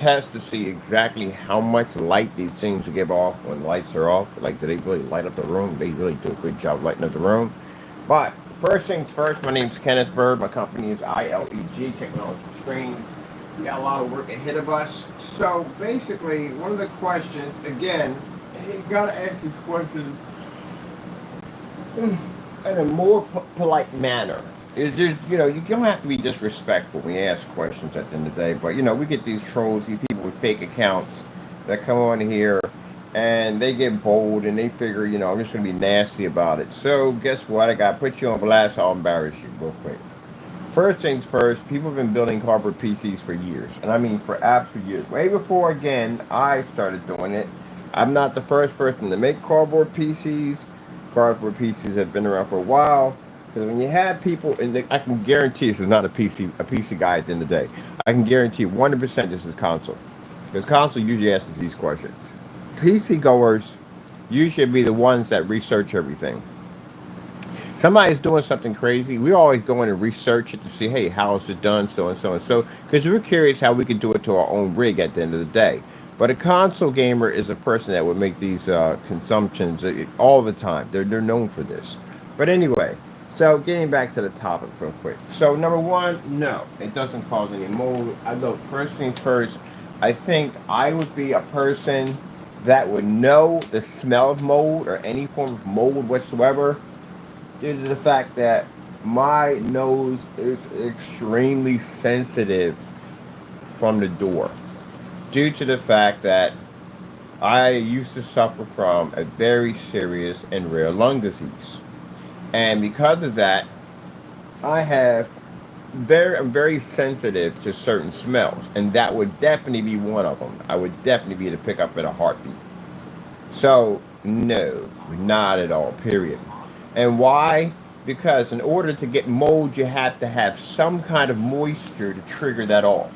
test to see exactly how much light these things give off when lights are off. Like, do they really light up the room? They really do a good job lighting up the room. But first things first, my name's Kenneth Bird. My company is ILEG Technology Screens. We got a lot of work ahead of us. So basically, one of the questions, again, you gotta ask these questions in a more polite manner. Is there, you don't have to be disrespectful when you ask questions at the end of the day. But we get these trolls, these people with fake accounts that come on here and they get bold and they figure, I'm just gonna be nasty about it. So guess what? I gotta put you on blast. I'll embarrass you real quick. First things first, people have been building cardboard PCs for years, and I mean for absolute years. Way before, again, I started doing it. I'm not the first person to make cardboard PCs. Cardboard PCs have been around for a while. Because when you have people, and I can guarantee this is not a PC guy at the end of the day. I can guarantee 100% this is console. Because console usually asks these questions. PC goers, you should be the ones that research everything. Somebody's doing something crazy, we always go in and research it to see, hey, how is it done, so and so and so, because we're curious how we can do it to our own rig at the end of the day. But a console gamer is a person that would make these consumptions all the time. They're known for this. But anyway, so getting back to the topic real quick. So number one, no, it doesn't cause any mold. I look, first things first, I think I would be a person that would know the smell of mold or any form of mold whatsoever due to the fact that my nose is extremely sensitive from the door. Due to the fact that I used to suffer from a very serious and rare lung disease. And because of that, I'm very sensitive to certain smells, and that would definitely be one of them. I would definitely be able to pick up at a heartbeat. So, no, not at all, period. And why? Because in order to get mold, you have to have some kind of moisture to trigger that off.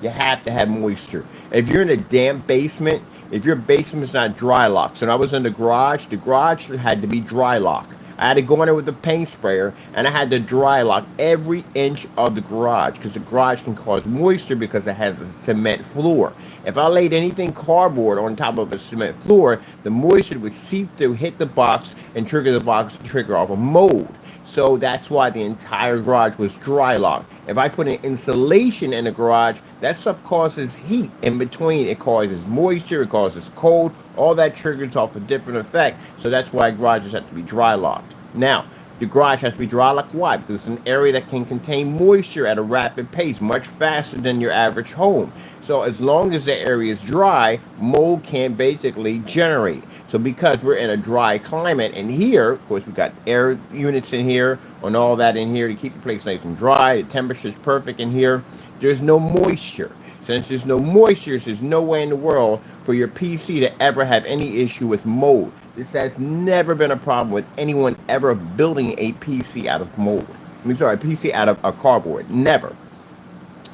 You have to have moisture. If you're in a damp basement, if your basement's not dry locked, so when I was in the garage had to be dry lock. I had to go in there with the paint sprayer and I had to dry lock every inch of the garage because the garage can cause moisture because it has a cement floor. If I laid anything cardboard on top of a cement floor, the moisture would seep through, hit the box, and trigger the box to trigger off a mold. So that's why the entire garage was dry locked. If I put an insulation in the garage, that stuff causes heat in between. It causes moisture, it causes cold. All that triggers off a different effect. So that's why garages have to be dry locked. Now, the garage has to be dry locked. Why? Because it's an area that can contain moisture at a rapid pace, much faster than your average home. So as long as the area is dry, mold can basically generate. So because we're in a dry climate, and here, of course, we got air units in here and all that in here to keep the place nice and dry. The temperature is perfect in here. There's no moisture. Since there's no moisture, there's no way in the world for your PC to ever have any issue with mold. This has never been a problem with anyone ever building a PC out of mold. A PC out of a cardboard. Never.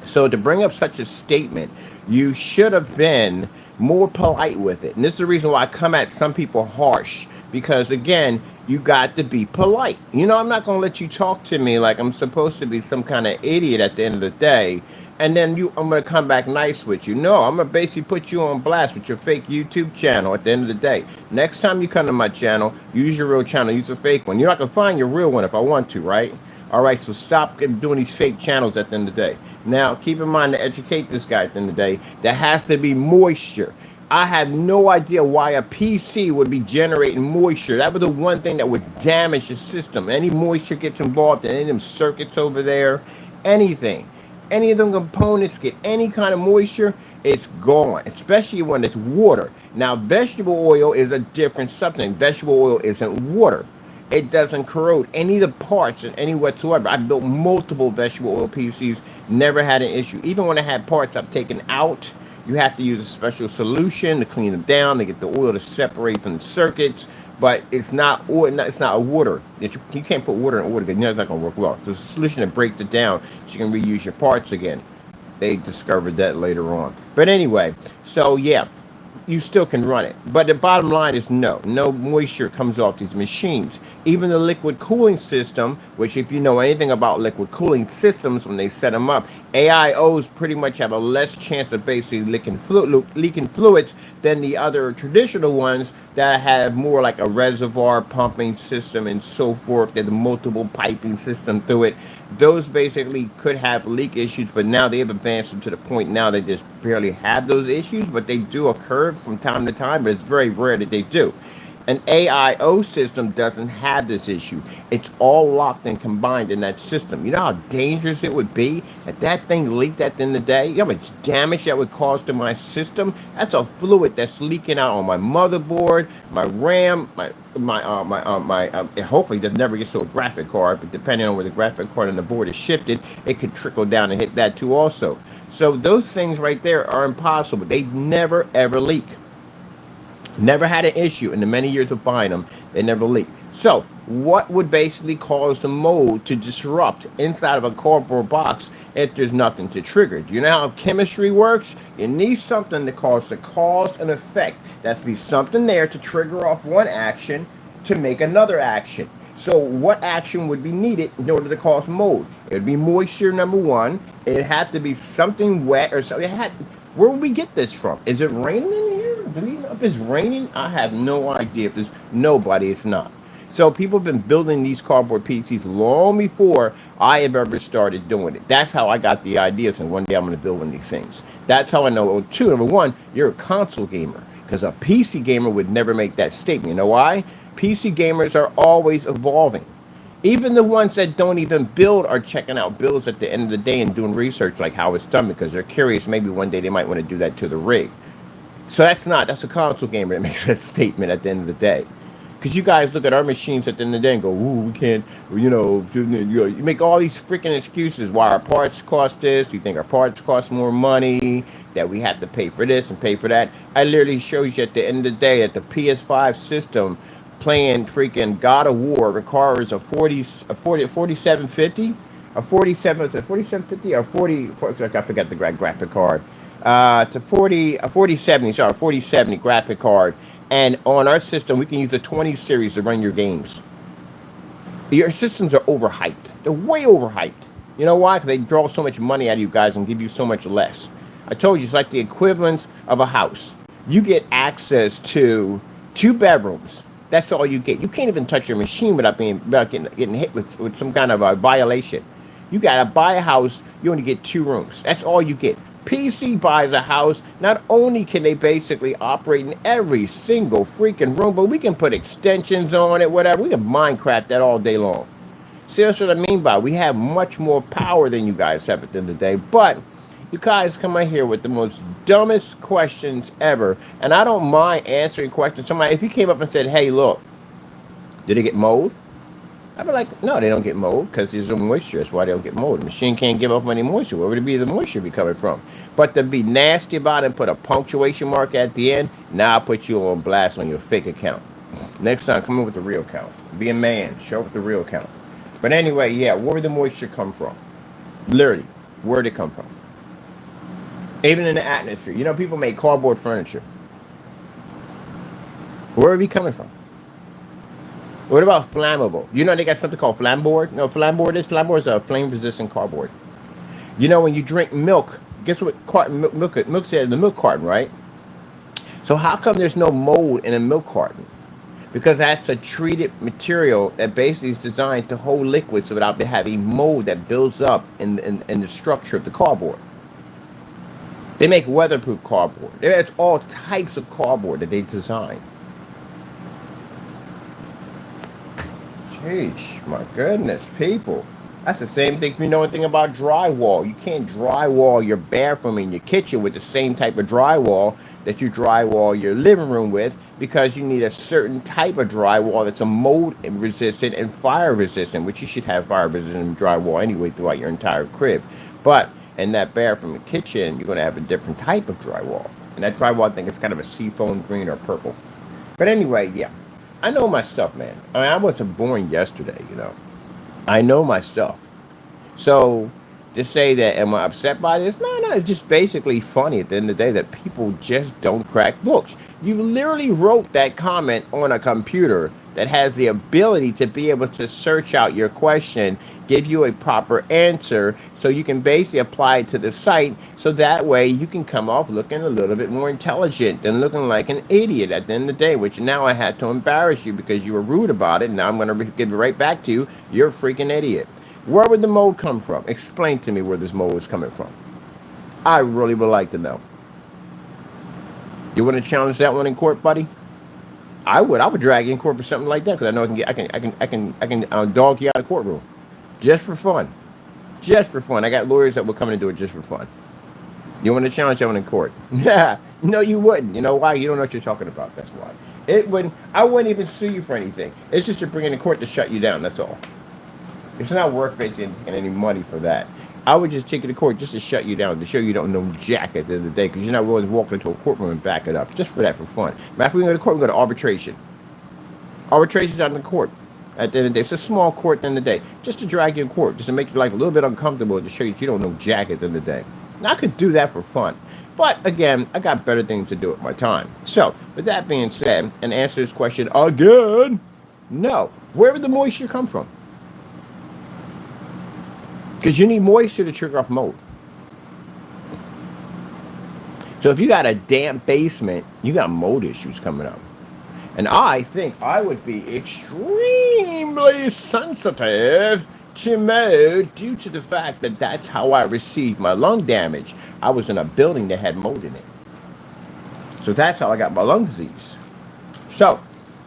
So to bring up such a statement, you should have been more polite with it. And this is the reason why I come at some people harsh. Because again, you got to be polite. I'm not gonna let you talk to me like I'm supposed to be some kind of idiot at the end of the day. And then I'm gonna come back nice with you. No, I'm gonna basically put you on blast with your fake YouTube channel at the end of the day. Next time you come to my channel, use your real channel, use a fake one. You're not gonna find your real one if I want to, right? All right, so stop doing these fake channels at the end of the day. Now, keep in mind to educate this guy at the end of the day, there has to be moisture. I have no idea why a PC would be generating moisture. That was the one thing that would damage the system. Any moisture gets involved in any of them circuits over there, anything. Any of them components get any kind of moisture, it's gone, especially when it's water. Now, vegetable oil is a different substance. Vegetable oil isn't water. It doesn't corrode any of the parts in any whatsoever. I built multiple vegetable oil PCs, never had an issue. Even when I had parts I've taken out, you have to use a special solution to clean them down, to get the oil to separate from the circuits. But it's not oil, it's not a water. You can't put water in water because it's not going to work well. So it's a solution that breaks it down so you can reuse your parts again. They discovered that later on. But anyway, so yeah, you still can run it. But the bottom line is no moisture comes off these machines. Even the liquid cooling system, which if you know anything about liquid cooling systems, when they set them up, AIOs pretty much have a less chance of basically leaking fluids than the other traditional ones that have more like a reservoir pumping system and so forth. There's a multiple piping system through it. Those basically could have leak issues, but now they have advanced them to the point now they just barely have those issues, but they do occur from time to time, but it's very rare that they do. An AIO system doesn't have this issue. It's all locked and combined in that system. You know how dangerous it would be if that thing leaked at the end of the day? You know how much damage that would cause to my system? That's a fluid that's leaking out on my motherboard, my RAM, hopefully that never gets to a graphic card, but depending on where the graphic card and the board is shifted, it could trickle down and hit that too also. So those things right there are impossible. They never ever leak. Never had an issue in the many years of buying them. They never leak. So what would basically cause the mold to disrupt inside of a cardboard box if there's nothing to trigger? Do you know how chemistry works? You need something to cause the cause and effect. That to be something there to trigger off one action to make another action. So what action would be needed in order to cause mold? It would be moisture, number one. It'd have to be something wet or something. Where would we get this from? Is it raining in here? Do we know if it's raining? I have no idea. If there's nobody, it's not. So people have been building these cardboard PCs long before I have ever started doing it. That's how I got the ideas, and one day I'm going to build one of these things. That's how I know. Oh, two, number one, you're a console gamer, because a PC gamer would never make that statement. You know why? PC gamers are always evolving. Even the ones that don't even build are checking out builds at the end of the day and doing research like how it's done because they're curious. Maybe one day they might want to do that to the rig. So that's a console gamer that makes that statement at the end of the day. Because you guys look at our machines at the end of the day and go, ooh, we can't, you make all these freaking excuses why our parts cost this. You think our parts cost more money, that we have to pay for this and pay for that. I literally shows you at the end of the day that the PS5 system playing freaking God of War requires a 4750, a 4750 or 40, I forgot the graphic card. It's a 4070 graphic card. And on our system, we can use a 20 series to run your games. Your systems are overhyped. They're way overhyped. You know why? Because they draw so much money out of you guys and give you so much less. I told you, it's like the equivalent of a house. You get access to 2 bedrooms. That's all you get. You can't even touch your machine without getting hit with some kind of a violation. You got to buy a house. You only get 2 rooms. That's all you get. PC buys a house. Not only can they basically operate in every single freaking room, but we can put extensions on it, whatever. We can Minecraft that all day long. See, that's what I mean by we have much more power than you guys have at the end of the day. But you guys come out here with the most dumbest questions ever. And I don't mind answering questions. Somebody, if you came up and said, hey, look, did it get mold? I'd be like, no, they don't get mold because there's no moisture. That's why they don't get mold. The machine can't give off any moisture. Where would the moisture be coming from? But to be nasty about it and put a punctuation mark at the end, now I'll put you on blast on your fake account. Next time, come in with the real count. Be a man. Show up with the real count. But anyway, yeah, where did the moisture come from? Literally, where did it come from? Even in the atmosphere. You know, people make cardboard furniture. Where are we coming from? What about flammable? You know they got something called Flamboard? You know what Flamboard is? Flamboard is a flame-resistant cardboard. You know when you drink milk, guess what milk said in the milk carton, right? So how come there's no mold in a milk carton? Because that's a treated material that basically is designed to hold liquids without having mold that builds up in the structure of the cardboard. They make weatherproof cardboard. There's all types of cardboard that they design. Jeez, my goodness, people. That's the same thing if you know anything about drywall. You can't drywall your bathroom and your kitchen with the same type of drywall that you drywall your living room with because you need a certain type of drywall that's a mold resistant and fire resistant, which you should have fire resistant drywall anyway throughout your entire crib. But in that bathroom and kitchen, you're going to have a different type of drywall. And that drywall, I think, is kind of a seafoam green or purple. But anyway, yeah. I know my stuff, man. I mean, I wasn't born yesterday, you know. I know my stuff. So to say that am I upset by this? No, it's just basically funny at the end of the day that people just don't crack books. You literally wrote that comment on a computer that has the ability to be able to search out your question, give you a proper answer, so you can basically apply it to the site, so that way you can come off looking a little bit more intelligent than looking like an idiot at the end of the day, which now I had to embarrass you because you were rude about it, and now I'm going to give it right back to you. You're a freaking idiot. Where would the mold come from? Explain to me where this mold is coming from. I really would like to know. You want to challenge that one in court, buddy? I would. I would drag you in court for something like that because I know I can dog you out of the courtroom, just for fun. Just for fun. I got lawyers that will come and do it just for fun. You want to challenge that one in court? Yeah. No, you wouldn't. You know why? You don't know what you're talking about. That's why. It wouldn't. I wouldn't even sue you for anything. It's just to bring in the court to shut you down. That's all. It's not worth basically taking any money for that. I would just take it to court just to shut you down, to show you don't know jack at the end of the day, because you're not willing to walk into a courtroom and back it up, just for that, for fun. Matter of fact, we go to court, we go to arbitration. Arbitration's out in the court. At the end of the day, it's a small court at the end of the day, just to drag you in court, just to make your life a little bit uncomfortable, to show you that you don't know jack at the end of the day. Now, I could do that for fun, but again, I got better things to do with my time. So, with that being said, and answer this question again, no. Where would the moisture come from? Because you need moisture to trigger off mold. So if you got a damp basement, you got mold issues coming up. And I think I would be extremely sensitive to mold due to the fact that that's how I received my lung damage. I was in a building that had mold in it. So that's how I got my lung disease. So,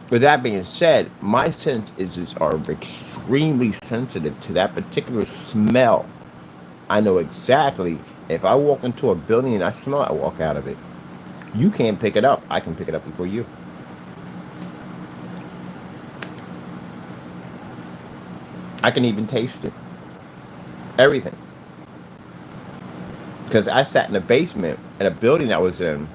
with that being said, my senses are extremely sensitive to that particular smell. I know exactly if I walk into a building and I smell it, I walk out of it. You can't pick it up. I can pick it up before you. I can even taste it. Everything. Because I sat in a basement in a building I was in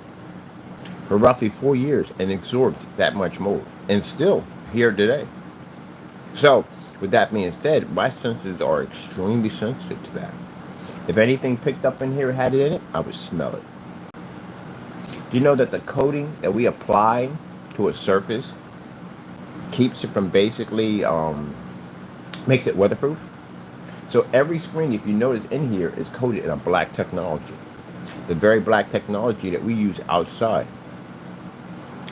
for roughly 4 years and absorbed that much mold. And still here today. So, with that being said, my senses are extremely sensitive to that. If anything picked up in here had it in it, I would smell it. Do you know that the coating that we apply to a surface keeps it from basically, makes it weatherproof? So every screen, if you notice in here, is coated in a black technology. The very black technology that we use outside.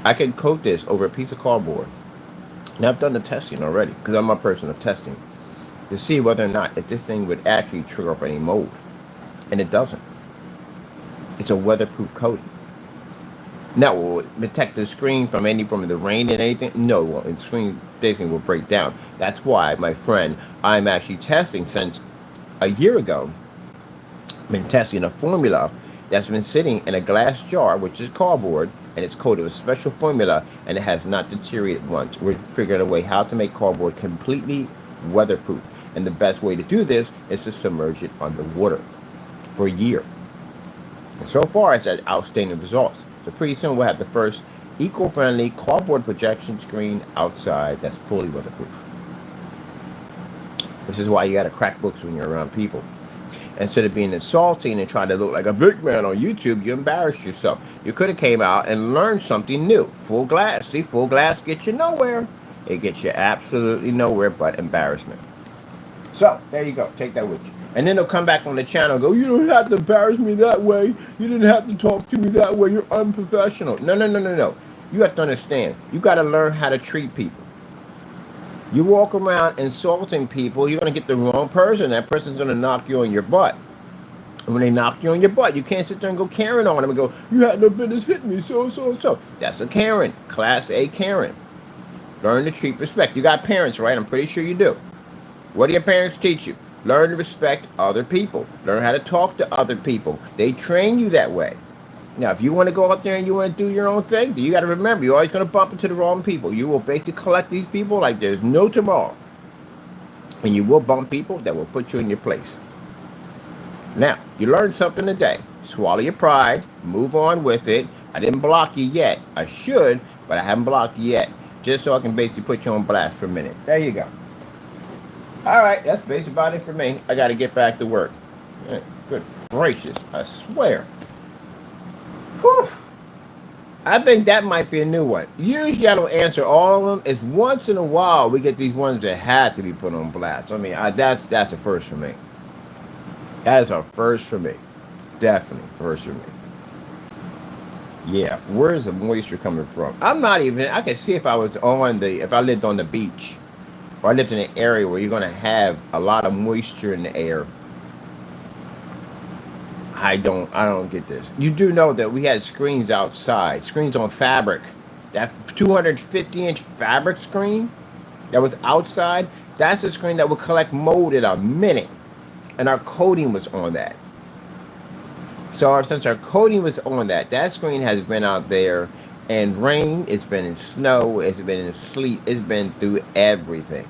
I can coat this over a piece of cardboard. Now I've done the testing already, because I'm a person of testing, to see whether or not if this thing would actually trigger off any mold. And it doesn't. It's a weatherproof coating. Now, will it protect the screen from the rain and anything? No, it won't. The screen basically will break down. That's why, my friend, I'm actually testing since a year ago. I've been testing a formula that's been sitting in a glass jar, which is cardboard, and it's coated with special formula, and it has not deteriorated once. We're figuring a way how to make cardboard completely weatherproof. And the best way to do this is to submerge it underwater for a year. And so far, it's had outstanding results. So pretty soon, we'll have the first eco-friendly cardboard projection screen outside that's fully weatherproof. This is why you got to crack books when you're around people. Instead of being insulting and trying to look like a big man on YouTube, you embarrass yourself. You could have came out and learned something new. Full glass. See, full glass gets you nowhere. It gets you absolutely nowhere but embarrassment. So, there you go. Take that with you. And then they'll come back on the channel and go, you don't have to embarrass me that way. You didn't have to talk to me that way. You're unprofessional. No. You have to understand. You got to learn how to treat people. You walk around insulting people, you're going to get the wrong person. That person's going to knock you on your butt. And when they knock you on your butt, you can't sit there and go Karen on them and go, you had no business hitting me, so. That's a Karen. Class A Karen. Learn to treat respect. You got parents, right? I'm pretty sure you do. What do your parents teach you? Learn to respect other people. Learn how to talk to other people. They train you that way. Now, if you want to go out there and you want to do your own thing, you got to remember, you're always going to bump into the wrong people. You will basically collect these people like there's no tomorrow. And you will bump people that will put you in your place. Now, you learned something today. Swallow your pride. Move on with it. I didn't block you yet. I should, but I haven't blocked you yet. Just so I can basically put you on blast for a minute. There you go. All right, that's basically about it for me. I got to get back to work. Hey, good gracious, I swear. Whew. I think that might be a new one. Usually I don't answer all of them. It's once in a while we get these ones that have to be put on blast. I mean, that's a first for me. That is a first for me. Definitely first for me. Yeah, where is the moisture coming from? I'm not even. I can see if I was on the if I lived on the beach or I lived in an area where you're gonna have a lot of moisture in the air. I don't get this. You do know that we had screens outside, screens on fabric. That 250-inch fabric screen that was outside, that's a screen that would collect mold in a minute. And our coating was on that. So since our coating was on that, that screen has been out there in rain, it's been in snow, it's been in sleet, it's been through everything.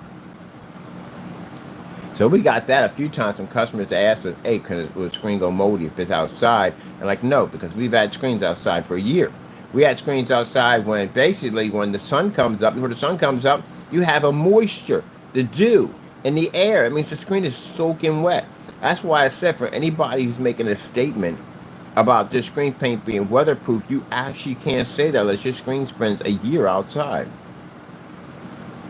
So we got that a few times. Some customers asked us, "Hey, will the screen go moldy if it's outside?" And like, no, because we've had screens outside for a year. We had screens outside when basically when the sun comes up. Before the sun comes up, you have a moisture, the dew in the air. It means the screen is soaking wet. That's why I said for anybody who's making a statement about this screen paint being weatherproof, you actually can't say that unless your screen spends a year outside.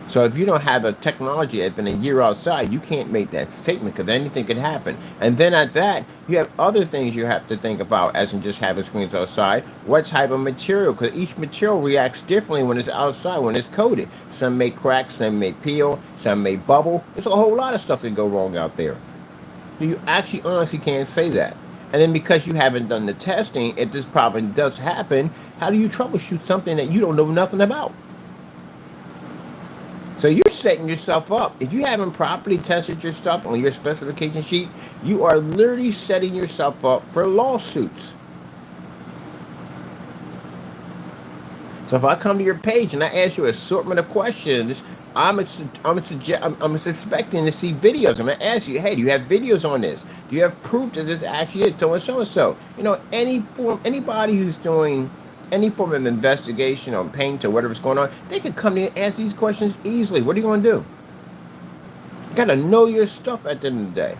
So if you don't have a technology that's been a year outside, you can't make that statement because anything can happen. And then at that, you have other things you have to think about as in just having screens outside. What type of material? Because each material reacts differently when it's outside, when it's coated. Some may crack, some may peel, some may bubble. There's a whole lot of stuff that go wrong out there. You actually honestly can't say that. And then because you haven't done the testing, if this problem does happen, how do you troubleshoot something that you don't know nothing about? So you're setting yourself up. If you haven't properly tested your stuff on your specification sheet, you are literally setting yourself up for lawsuits. So if I come to your page and I ask you an assortment of questions, I'm suspecting to see videos. I'm gonna ask you, hey, do you have videos on this? Do you have proof that this actually is so and so and so? You know, anybody who's doing any form of investigation on paint or whatever's going on, they can come in and ask these questions easily. What are you gonna do? You gotta know your stuff at the end of the day.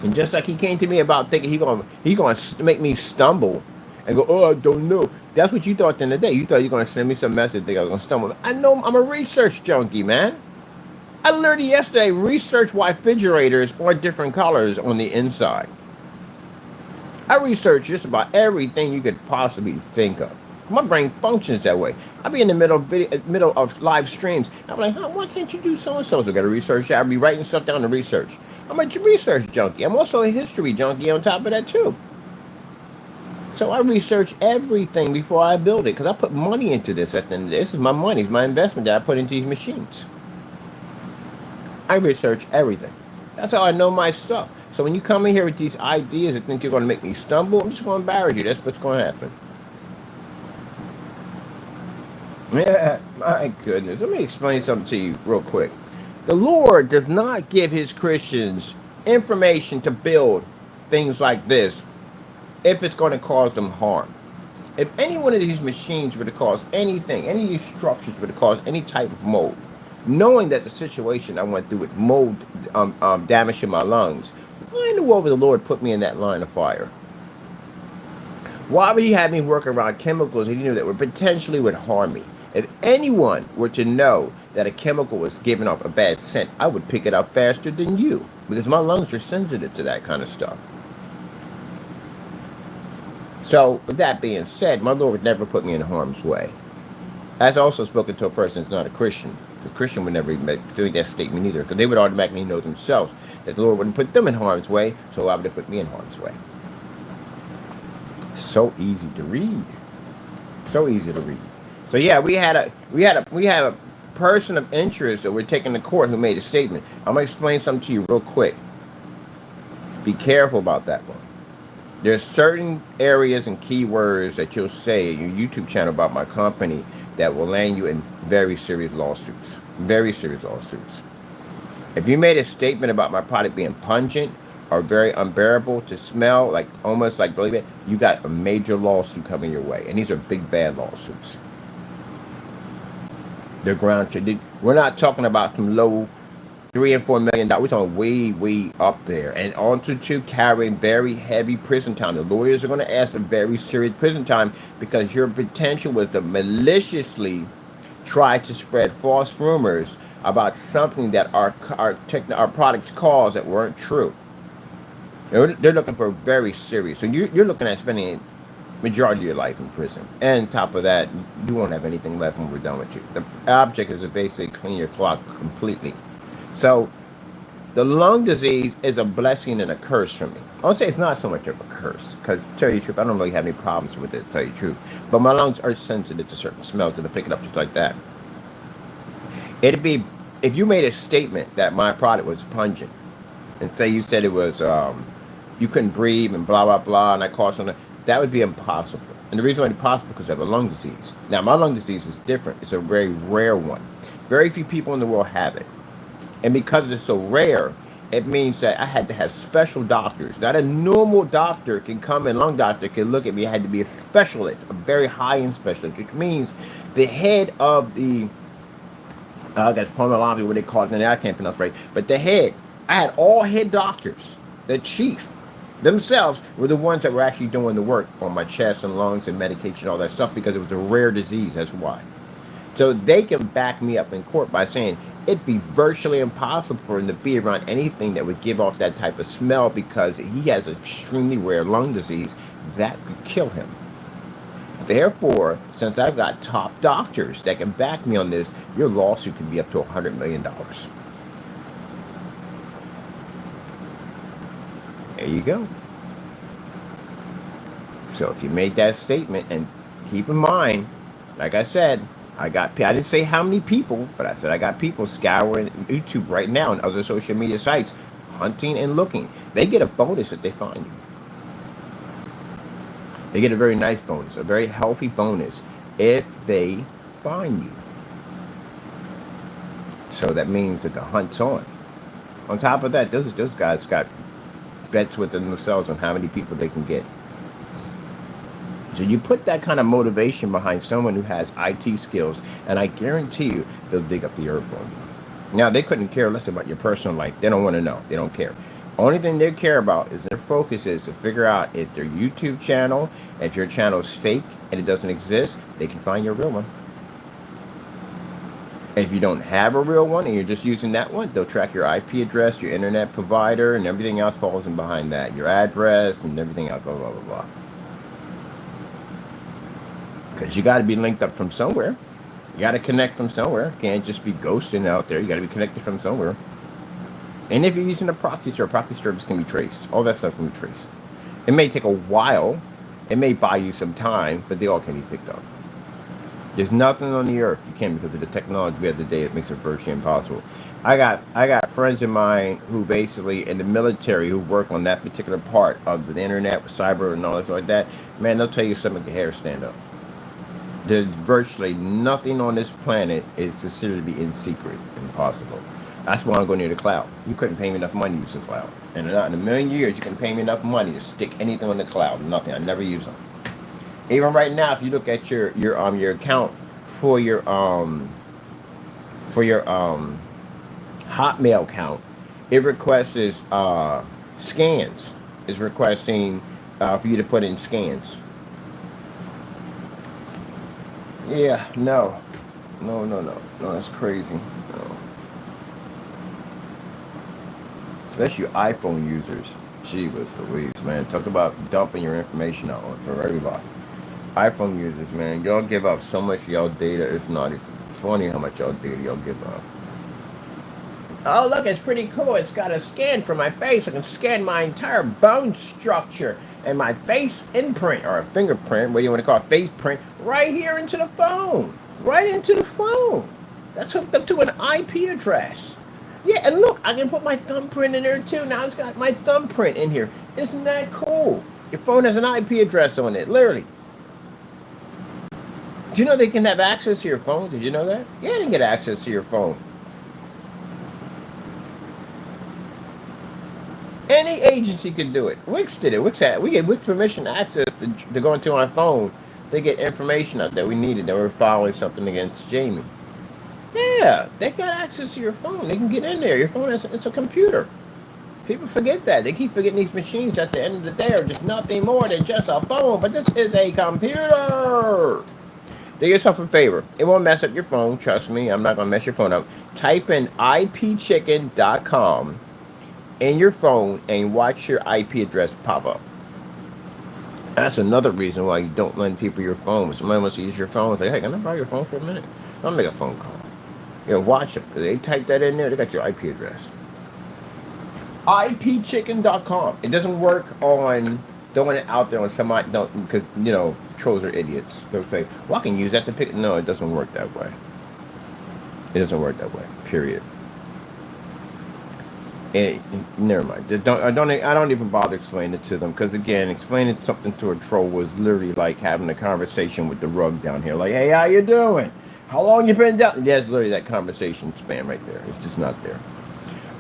And just like he came to me about thinking he gonna make me stumble and go, oh, I don't know. That's what you thought at the end of the day. You thought you were gonna send me some message that I was gonna stumble. I know I'm a research junkie, man. I literally yesterday researched why refrigerators are different colors on the inside. I research just about everything you could possibly think of. My brain functions that way. I'll be in the middle of live streams. I'm like, huh, why can't you do so and so? So I got to research that. I'll be writing stuff down to research. I'm a research junkie. I'm also a history junkie on top of that too. So I research everything before I build it because I put money into this at the end of the day. This is my money, it's my investment that I put into these machines. I research everything. That's how I know my stuff. So when you come in here with these ideas and think you're going to make me stumble, I'm just going to embarrass you. That's what's going to happen. Yeah, my goodness. Let me explain something to you real quick. The Lord does not give his Christians information to build things like this if it's going to cause them harm. If any one of these machines were to cause anything, any of these structures were to cause any type of mold, knowing that the situation I went through with mold damaging my lungs, why in the world would the Lord put me in that line of fire? Why would he have me work around chemicals he knew that would potentially would harm me? If anyone were to know that a chemical was giving off a bad scent, I would pick it up faster than you because my lungs are sensitive to that kind of stuff. So, with that being said, my Lord would never put me in harm's way. That's also spoken to a person who's not a Christian. The Christian would never even do that statement either, because they would automatically know themselves that the Lord wouldn't put them in harm's way, so why would they put me in harm's way? So easy to read. So easy to read. So yeah, we had a person of interest that we're taking to court who made a statement. I'm gonna explain something to you real quick. Be careful about that one. There's certain areas and keywords that you'll say in your YouTube channel about my company that will land you in very serious lawsuits. Very serious lawsuits. If you made a statement about my product being pungent or very unbearable to smell, like almost like really bad, you got a major lawsuit coming your way. And these are big bad lawsuits. They're ground. We're not talking about some low $3 and $4 million. We're talking way up there. And also to carrying very heavy prison time. The lawyers are going to ask a very serious prison time because your potential was to maliciously try to spread false rumors about something that our products cause that weren't true. They're looking for very serious. So you're looking at spending majority of your life in prison. And on top of that, you won't have anything left when we're done with you. The object is to basically clean your clock completely. So the lung disease is a blessing and a curse for me. I would say it's not so much of a curse, because to tell you the truth, I don't really have any problems with it, to tell you the truth. But my lungs are sensitive to certain smells, and to pick it up just like that. It'd be, if you made a statement that my product was pungent, and say you said it was, you couldn't breathe and blah, blah, blah, and I caused something, that would be impossible. And the reason why it's possible is because I have a lung disease. Now, my lung disease is different. It's a very rare one. Very few people in the world have it. And because it's so rare, it means that I had to have special doctors. Not a normal doctor can come in, lung doctor can look at me. I had to be a specialist, a very high-end specialist, which means the head of the, I guess pulmonology, what they call it, and I can't pronounce right, but the head, I had all head doctors. The chief themselves were the ones that were actually doing the work on my chest and lungs and medication, all that stuff, because it was a rare disease. That's why. So they can back me up in court by saying it'd be virtually impossible for him to be around anything that would give off that type of smell, because he has an extremely rare lung disease that could kill him. Therefore, since I've got top doctors that can back me on this, your lawsuit could be up to $100 million. There you go. So if you make that statement, and keep in mind, like I said, I didn't say how many people, but I said I got people scouring YouTube right now and other social media sites, hunting and looking. They get a bonus if they find you. They get a very nice bonus, a very healthy bonus if they find you. So that means that the hunt's on. On top of that, those guys got bets within themselves on how many people they can get. So you put that kind of motivation behind someone who has IT skills, and I guarantee you they'll dig up the earth for you. Now, they couldn't care less about your personal life. They don't want to know. They don't care. Only thing they care about is their focus is to figure out if their YouTube channel, if your channel is fake and it doesn't exist, they can find your real one. If you don't have a real one and you're just using that one, they'll track your IP address, your internet provider, and everything else falls in behind that. Your address and everything else, blah, blah, blah, blah. Because you got to be linked up from somewhere. You got to connect from somewhere. You can't just be ghosting out there. You got to be connected from somewhere. And if you're using a proxy service can be traced. All that stuff can be traced. It may take a while. It may buy you some time, but they all can be picked up. There's nothing on the earth you can't, because of the technology we have today. It makes it virtually impossible. I got friends of mine who basically in the military who work on that particular part of the internet, with cyber and all that like that. Man, they'll tell you something make your hair stand up. There's virtually nothing on this planet is considered to be in secret, impossible. That's why I'm going near the cloud. You couldn't pay me enough money to use the cloud. And not in a million years, you can pay me enough money to stick anything on the cloud. Nothing. I never use them. Even right now, if you look at your account for your Hotmail account, it requests scans. It's requesting for you to put in scans. Yeah, no, that's crazy. No. Especially iPhone users. Gee whiz Louise, man. Talk about dumping your information out for everybody. iPhone users, man, y'all give up so much of y'all data. It's not even funny how much y'all data y'all give up. Oh, look, it's pretty cool. It's got a scan for my face. I can scan my entire bone structure and my face imprint, or a fingerprint, what do you want to call it, face print, right here into the phone. Right into the phone. That's hooked up to an IP address. Yeah, and look, I can put my thumbprint in there too. Now it's got my thumbprint in here. Isn't that cool? Your phone has an IP address on it, literally. Do you know they can have access to your phone? Did you know that? Yeah, they can get access to your phone. Any agency could do it. Wix did it. We gave Wix permission access to go into our phone to get information out that we needed, that we were following something against Jamie. Yeah, Yeah, they got access to your phone. They can get in there. Your phone is it's a computer. People forget that. They keep forgetting these machines at the end of the day are just nothing more than just a phone. But this is a computer. Do yourself a favor. It won't mess up your phone. Trust me, I'm not going to mess your phone up. Type in ipchicken.com in your phone and watch your IP address pop up. That's another reason why you don't lend people your phone. If somebody wants to use your phone, it's like, hey, can I borrow your phone for a minute? I'll make a phone call. Watch them. They type that in there, they got your IP address. ipchicken.com. It doesn't work on throwing it out there on somebody, don't, because, trolls are idiots. They'll say, well, I can use that to pick. No, it doesn't work that way. It doesn't work that way, period. Never mind. I don't even bother explaining it to them because again, explaining something to a troll was literally like having a conversation with the rug down here. Like, hey, how you doing? How long you been down? That's literally that conversation span right there. It's just not there.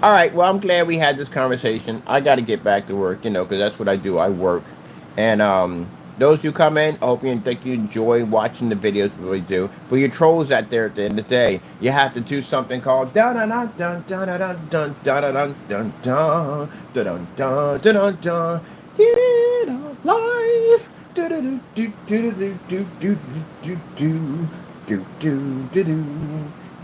All right. Well, I'm glad we had this conversation. I got to get back to work, because that's what I do. I work, and those who come in, I hope you enjoy watching the videos. Really do. For your trolls out there at the end of the day, you have to do something called dun dun dun dun dun dun dun dun dun dun dun dun dun dun. Get a life. Do do do do do do do do do do do do do.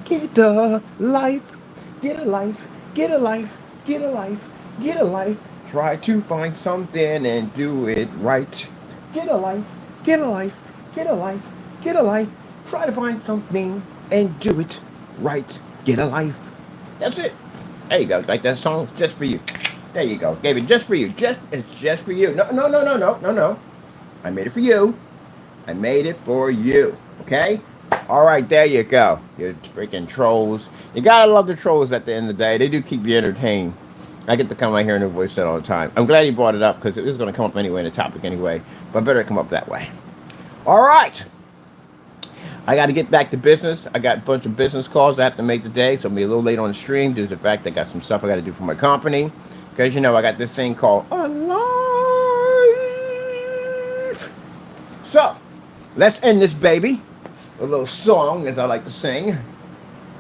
Get a life. Get a life. Get a life. Get a life. Get a life. Try to find something and do it right. Get a life, get a life, get a life, get a life. Try to find something and do it right. Get a life. That's it. There you go. Like that song, just for you. There you go. Gave it just for you. It's just for you. No. I made it for you. I made it for you. Okay? All right, there you go. You freaking trolls. You gotta love the trolls at the end of the day. They do keep you entertained. I get to come out here and voice that all the time. I'm glad you brought it up because it was going to come up anyway in the topic anyway. But better come up that way. All right. I got to get back to business. I got a bunch of business calls I have to make today. So I'll be a little late on the stream due to the fact I got some stuff I got to do for my company. Because, I got this thing called Alive. So, let's end this baby. A little song, as I like to sing.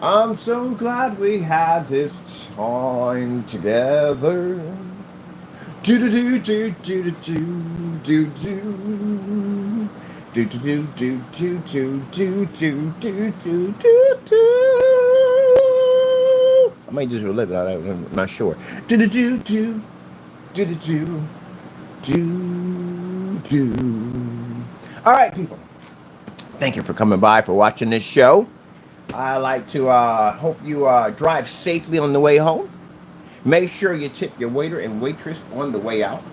I'm so glad we had this time together. Do do do do do do do do do do do do do do do do do do. I might just relive it. I'm not sure. Do do do do do do do do. All right, people. Thank you for coming by, for watching this show. I like to hope you drive safely on the way home. Make sure you tip your waiter and waitress on the way out.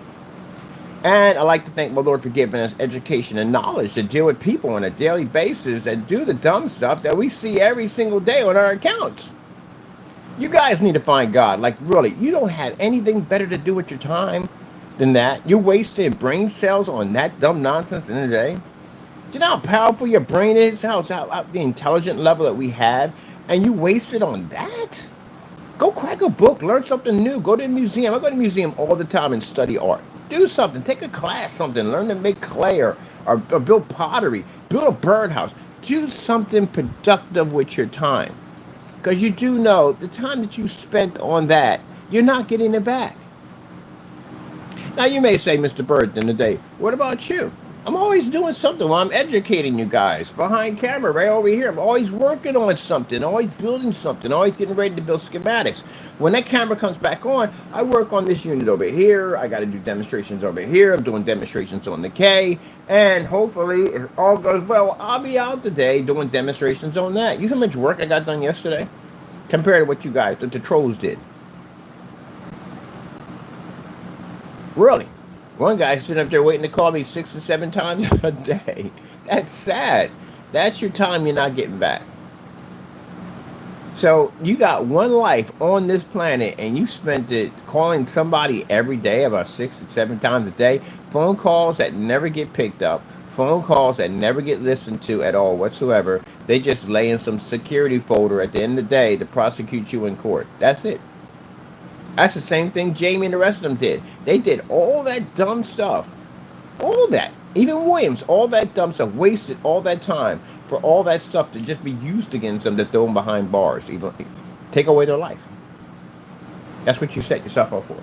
And I like to thank my Lord for giving us education and knowledge to deal with people on a daily basis and do the dumb stuff that we see every single day on our accounts. You guys need to find God. Like, really, you don't have anything better to do with your time than that. You're wasting brain cells on that dumb nonsense in the day. Do you know how powerful your brain is? How the intelligent level that we have, and you waste it on that? Go crack a book, learn something new. Go to a museum. I go to a museum all the time and study art. Do something. Take a class, something. Learn to make clay or build pottery. Build a birdhouse. Do something productive with your time. Because you do know the time that you spent on that, you're not getting it back. Now, you may say, Mr. Bird, in the day, what about you? I'm always doing something while I'm educating you guys behind camera right over here. I'm always working on something, always building something, always getting ready to build schematics. When that camera comes back on, I work on this unit over here. I got to do demonstrations over here. I'm doing demonstrations on the K. And hopefully, if all goes well, I'll be out today doing demonstrations on that. You know how much work I got done yesterday compared to what you guys, the trolls did. Really. One guy sitting up there waiting to call me 6 or 7 times a day. That's sad. That's your time you're not getting back. So you got one life on this planet and you spent it calling somebody every day about 6 or 7 times a day. Phone calls that never get picked up. Phone calls that never get listened to at all whatsoever. They just lay in some security folder at the end of the day to prosecute you in court. That's it. That's the same thing Jamie and the rest of them did. They did all that dumb stuff. All that. Even Williams, all that dumb stuff, wasted all that time for all that stuff to just be used against them to throw them behind bars, even take away their life. That's what you set yourself up for.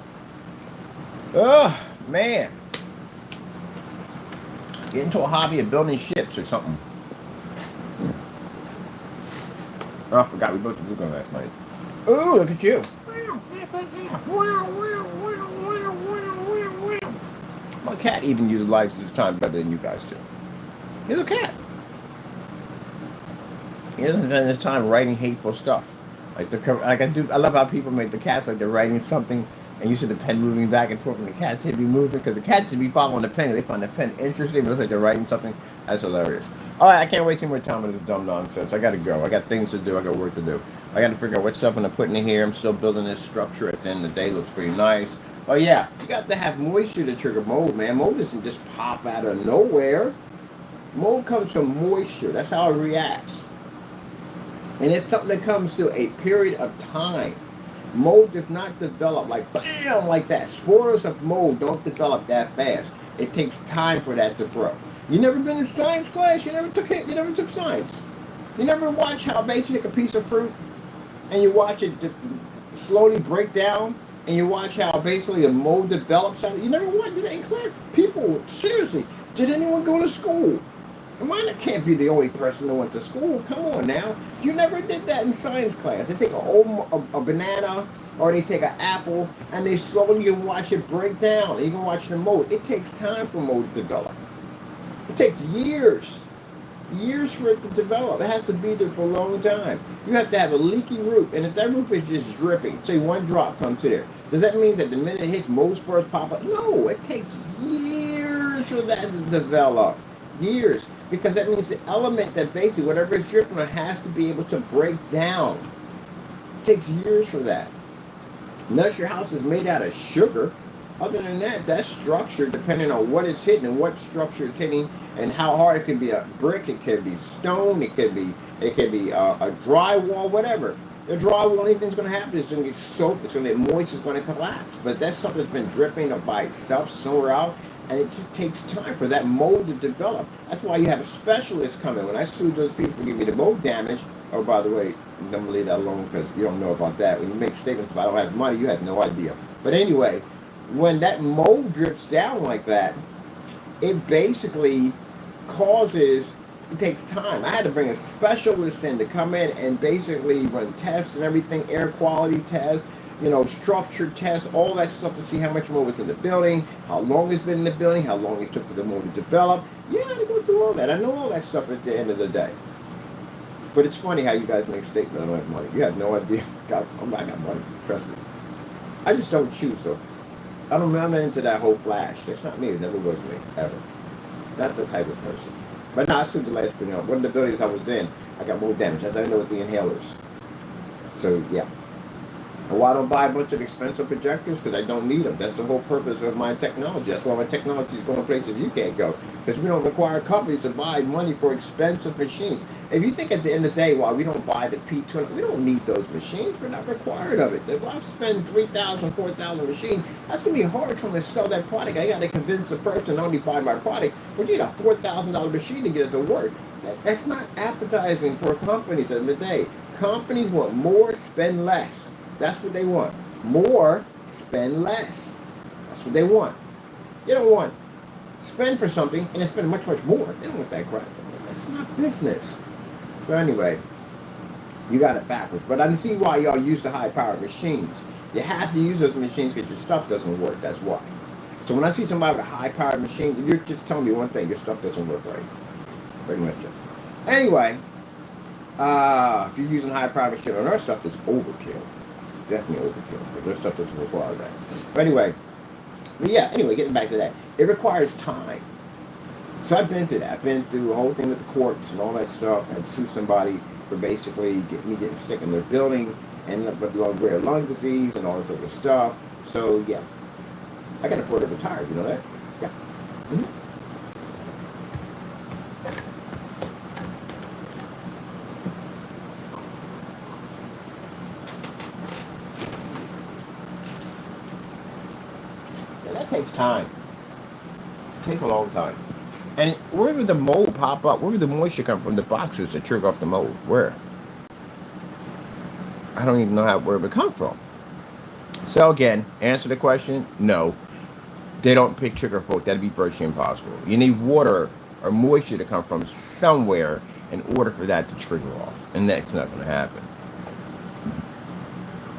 Oh man, get into a hobby of building ships or something. Oh, I forgot we both did last night. Ooh, look at you. My cat even utilizes his time better than you guys do. He's a cat. He doesn't spend his time writing hateful stuff. I love how people make the cats like they're writing something, and you see the pen moving back and forth, and the cats should be moving because the cats should be following the pen. They find the pen interesting. It looks like they're writing something. That's hilarious. All right, I can't waste any more time on this dumb nonsense. I gotta go. I got things to do. I got work to do. I got to figure out what stuff I'm gonna put in here. I'm still building this structure. At the end of the day, it looks pretty nice. Oh yeah, you got to have moisture to trigger mold, man. Mold doesn't just pop out of nowhere. Mold comes from moisture. That's how it reacts. And it's something that comes through a period of time. Mold does not develop like bam, like that. Spores of mold don't develop that fast. It takes time for that to grow. You never been in science class? You never took science. You never watch how basically a piece of fruit and you watch it slowly break down, and you watch how basically a mold develops. You never watched that in class. People, seriously, did anyone go to school? Mine can't be the only person that went to school. Come on now. You never did that in science class. They take a banana or they take an apple and they slowly watch it break down. You can watch the mold. It takes time for mold to develop. It takes years. Years for it to develop. It has to be there for a long time. You have to have a leaky roof. And if that roof is just dripping, say one drop comes to there, does that mean that the minute it hits, mold spores pop up? No, it takes years for that to develop. Years. Because that means the element that basically whatever it's dripping on has to be able to break down. It takes years for that. Unless your house is made out of sugar. Other than that, that structure, depending on what it's hitting and what structure it's hitting and how hard it can be a brick, it could be stone, it could be a drywall, whatever. The drywall, anything's going to happen. It's going to get soaked, it's going to get moist, it's going to collapse. But that's something that's been dripping up by itself somewhere out. And it just takes time for that mold to develop. That's why you have a specialist come in. When I sued those people for giving me the mold damage, oh, by the way, I'm going to leave that alone because you don't know about that. When you make statements about I don't have money, you have no idea. But anyway, when that mold drips down like that, it basically causes, it takes time. I had to bring a specialist in to come in and basically run tests and everything, air quality tests, structure tests, all that stuff to see how much mold was in the building, how long it's been in the building, how long it took for the mold to develop. You had to go through all that. I know all that stuff at the end of the day. But it's funny how you guys make statements, I don't have money. You have no idea. I got money, trust me. I just don't choose, so I'm not into that whole flash. That's not me. It never was me, ever. Not the type of person. But no, I sued the last building. One of the buildings I was in, I got mold damage. I don't know what the inhalers. So, yeah. And why I don't buy a bunch of expensive projectors? Because I don't need them. That's the whole purpose of my technology. That's why my technology is going places you can't go. Because we don't require companies to buy money for expensive machines. If you think at the end of the day, why we don't buy the P20, we don't need those machines. We're not required of it. If I spend 3,000, 4,000 machine, that's going to be hard trying to sell that product. I got to convince the person to only buy my product. But you need a $4,000 machine to get it to work. That's not appetizing for companies at the end of the day. Companies want more, spend less. That's what they want. More, spend less. That's what they want. You don't want spend for something and then spend much, much more. They don't want that crap. That's not business. So anyway, you got it backwards. But I can see why y'all use the high-powered machines. You have to use those machines because your stuff doesn't work. That's why. So when I see somebody with a high-powered machine, you're just telling me one thing. Your stuff doesn't work right. Pretty much it. Anyway, if you're using high-powered machine on our stuff, it's overkill. Definitely overkill, but there's stuff doesn't require that. But anyway, getting back to that, it requires time. So I've been through that. I've been through the whole thing with the courts and all that stuff. I had to sue somebody for basically getting sick in their building, ended up with rare lung disease and all this other stuff. So yeah, I got a quarter retired. You know that? Yeah. Mm-hmm. That takes time. It takes a long time. And where would the mold pop up? Where would the moisture come from? The boxes that trigger off the mold. Where? I don't even know where it would come from. So again, answer the question, no. They don't pick trigger folk. That'd be virtually impossible. You need water or moisture to come from somewhere in order for that to trigger off. And that's not going to happen.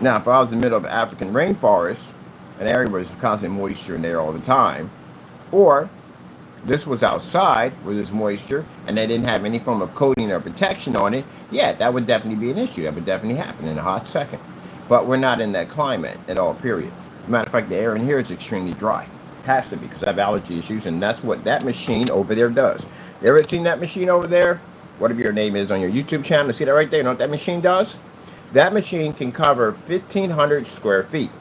Now, if I was in the middle of an African rainforest, an area where there's constant moisture in there all the time, or this was outside where there's moisture and they didn't have any form of coating or protection on it, yeah, that would definitely be an issue. That would definitely happen in a hot second. But we're not in that climate at all, period. Matter of fact, the air in here is extremely dry. It has to be because I have allergy issues, and that's what that machine over there does. You ever seen that machine over there? Whatever your name is on your YouTube channel, see that right there? You know what that machine does? That machine can cover 1,500 square feet.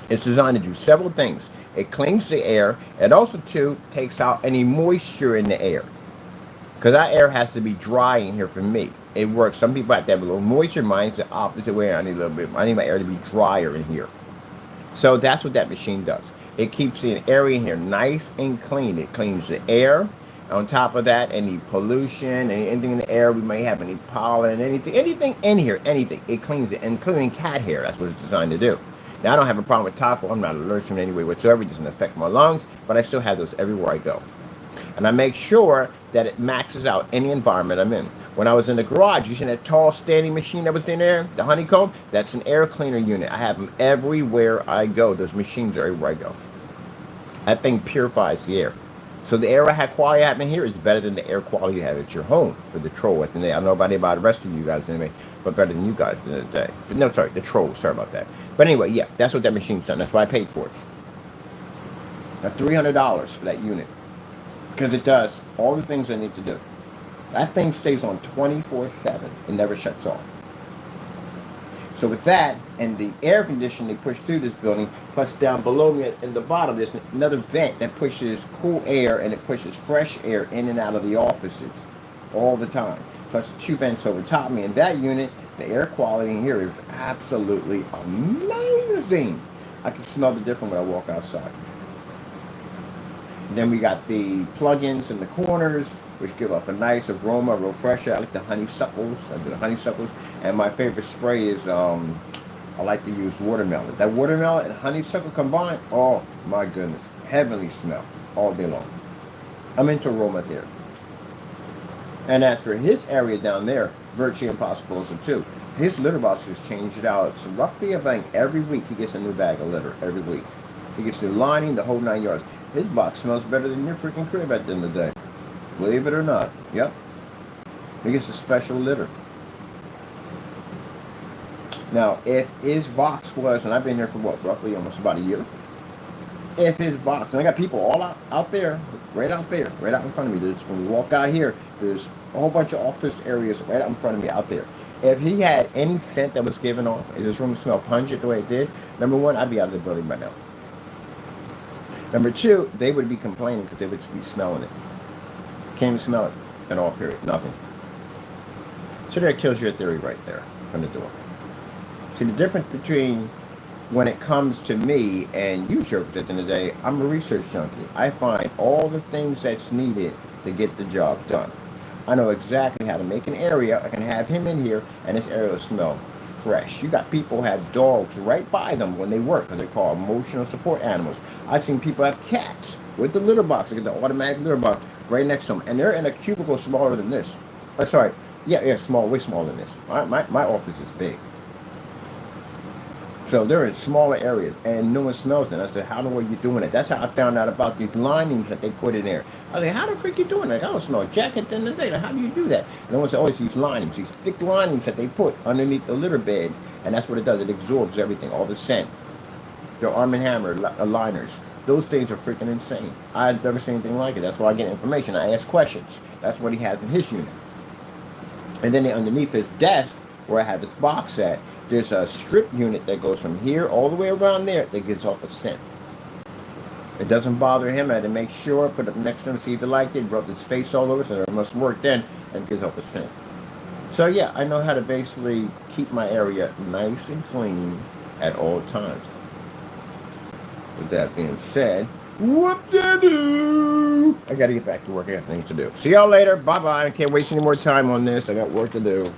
It's designed to do several things. It cleans the air. It also, too, takes out any moisture in the air. Because that air has to be dry in here for me. It works. Some people have to have a little moisture. Mine's the opposite way. I need a little bit. I need my air to be drier in here. So that's what that machine does. It keeps the area in here nice and clean. It cleans the air. On top of that, any pollution, anything in the air, we may have any pollen, anything in here, anything. It cleans it, including cat hair. That's what it's designed to do. Now, I don't have a problem with taco. I'm not allergic in any way whatsoever. It doesn't affect my lungs, but I still have those everywhere I go. And I make sure that it maxes out any environment I'm in. When I was in the garage, you see that tall standing machine that was in there, the honeycomb? That's an air cleaner unit. I have them everywhere I go. Those machines are everywhere I go. That thing purifies the air. So the air quality I have in here is better than the air quality you have at your home for the troll at the day. I don't know about the rest of you guys anyway, but better than you guys in the day. No, sorry, the troll. Sorry about that. But anyway, yeah, that's what that machine's done. That's why I paid for it. Now, $300 for that unit. Because it does all the things I need to do. That thing stays on 24/7. It never shuts off. So with that, and the air conditioning they push through this building, plus down below me in the bottom, there's another vent that pushes cool air and it pushes fresh air in and out of the offices all the time. Plus 2 vents over top of me. And that unit, the air quality in here is absolutely amazing. I can smell the difference when I walk outside. And then we got the plugins in the corners, which give off a nice aroma, real fresh. I like the honeysuckles. I do the honeysuckles. And my favorite spray is, I like to use watermelon. That watermelon and honeysuckle combined, oh my goodness. Heavenly smell all day long. I'm into aromatherapy. And as for his area down there, virtually impossible also too. His litter box has changed it out. So roughly, I think every week he gets a new bag of litter. Every week. He gets new lining, the whole 9 yards. His box smells better than your freaking crib at the end of the day. Believe it or not. Yep. He gets a special litter. Now, if his box was, and I've been here for what, roughly almost about a year. If his box, and I got people all out there, right out in front of me. When we walk out here, there's a whole bunch of office areas right out in front of me out there. If he had any scent that was given off, if his room smelled pungent the way it did, number one, I'd be out of the building by now. Number two, they would be complaining because they would be smelling it. Can't even smell it at all, period. Nothing. So that kills your theory right there from the door. See, the difference between when it comes to me and you jerks at the end of the day, I'm a research junkie. I find all the things that's needed to get the job done. I know exactly how to make an area. I can have him in here, and this area will smell fresh. You got people who have dogs right by them when they work, because they're called emotional support animals. I've seen people have cats with the litter box. They get the automatic litter box right next to them, and they're in a cubicle smaller than this. Sorry, yeah, small, way smaller than this. My office is big. So they're in smaller areas, and no one smells it. I said, how in the world are you doing it? That's how I found out about these linings that they put in there. I was like, how the freak you doing that? I don't smell a jacket at the end of the day. Like, how do you do that? And no one said, oh, it's these linings, these thick linings that they put underneath the litter bed, and that's what it does. It absorbs everything, all the scent. They're Arm & Hammer liners. Those things are freaking insane. I've never seen anything like it. That's why I get information. I ask questions. That's what he has in his unit. And then underneath his desk, where I have this box at, there's a strip unit that goes from here all the way around there that gives off a scent. It doesn't bother him. I had to make sure, put it next to him, see if he liked it, rubbed his face all over, so it must work then, and gives off a scent. So yeah, I know how to basically keep my area nice and clean at all times. With that being said, Whoop-de-doo. I got to get back to work. I got things to do. See y'all later. Bye-bye. I can't waste any more time on this. I got work to do.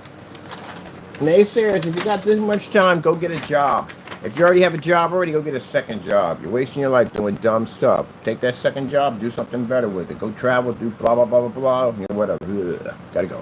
Naysayers, if you got this much time, go get a job. If you already have a job already, go get a second job. You're wasting your life doing dumb stuff. Take that second job, do something better with it. Go travel, do blah, blah, blah, blah, blah, whatever. Ugh. Gotta go.